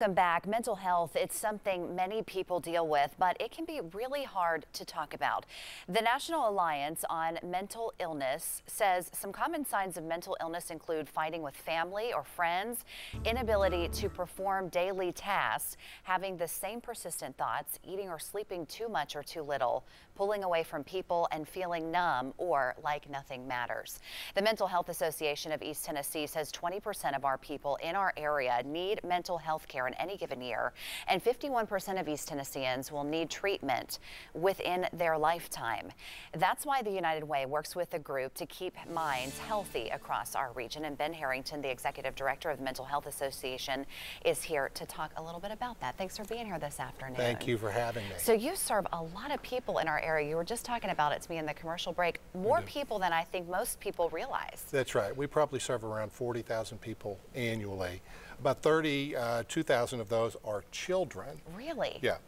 Welcome back. Mental health, it's something many people deal with, but it can be really hard to talk about. The National Alliance on Mental Illness says some common signs of mental illness include fighting with family or friends, inability to perform daily tasks, having the same persistent thoughts, eating or sleeping too much or too little, pulling away from people, and feeling numb or like nothing matters. The Mental Health Association of East Tennessee says 20% of our people in our area need mental health care in any given year, and 51% of East Tennesseans will need treatment within their lifetime. That's why the United Way works with the group to keep minds healthy across our region. And Ben Harrington, the executive director of the Mental Health Association, is here to talk a little bit about that. Thanks for being here this afternoon. Thank you for having me. So you serve a lot of people in our area. You were just talking about it to me in the commercial break. More people than I think most people realize. That's right. We probably serve around 40,000 people annually. About 32,000 of those are children. Really? Yeah.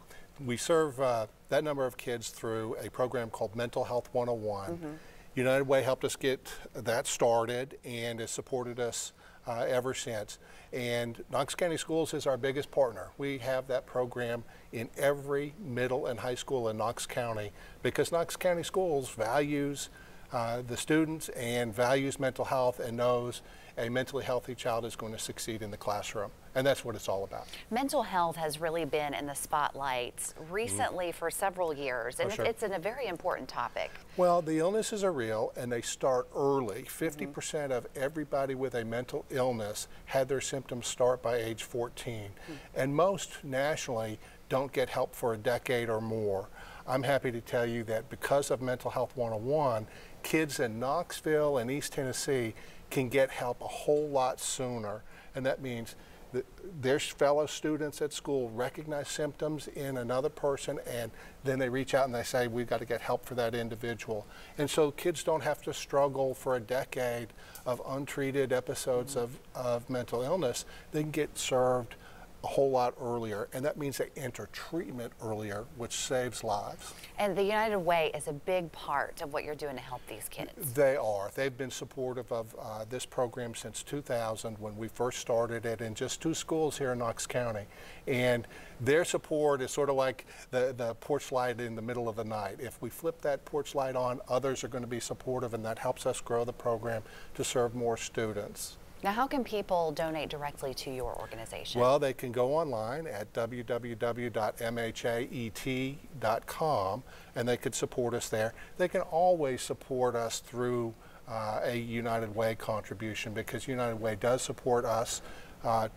We serve that number of kids through a program called Mental Health 101. United Way helped us get that started and has supported us ever since. And Knox County Schools is our biggest partner. We have that program in every middle and high school in Knox County because Knox County Schools values the students and values mental health and knows a mentally healthy child is going to succeed in the classroom. And that's what it's all about. Mental health has really been in the spotlight recently for several years, and it's a very important topic. Well, the illnesses are real and they start early. 50% of everybody with a mental illness had their symptoms start by age 14. And most nationally don't get help for a decade or more. I'm happy to tell you that because of Mental Health 101, kids in Knoxville and East Tennessee can get help a whole lot sooner. And that means that their fellow students at school recognize symptoms in another person, and then they reach out and they say, we've got to get help for that individual. And so kids don't have to struggle for a decade of untreated episodes of mental illness. They can get served a whole lot earlier, and that means they enter treatment earlier, which saves lives. And the United Way is a big part of what you're doing to help these kids. They are. They've been supportive of this program since 2000 when we first started it in just 2 schools here in Knox County. And their support is sort of like the porch light in the middle of the night. If we flip that porch light on, others are going to be supportive, and that helps us grow the program to serve more students. Now, how can people donate directly to your organization? Well, they can go online at www.mhaet.com, and they could support us there. They can always support us through a United Way contribution, because United Way does support us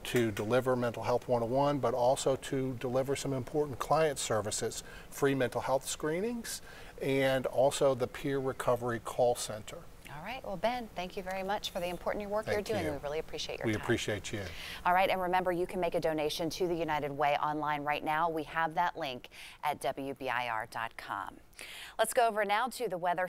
to deliver Mental Health 101, but also to deliver some important client services, free mental health screenings, and also the peer recovery call center. All right. Well, Ben, thank you very much for the important work you're doing. We really appreciate your time. We appreciate you. All right. And remember, you can make a donation to the United Way online right now. We have that link at WBIR.com. Let's go over now to the weather.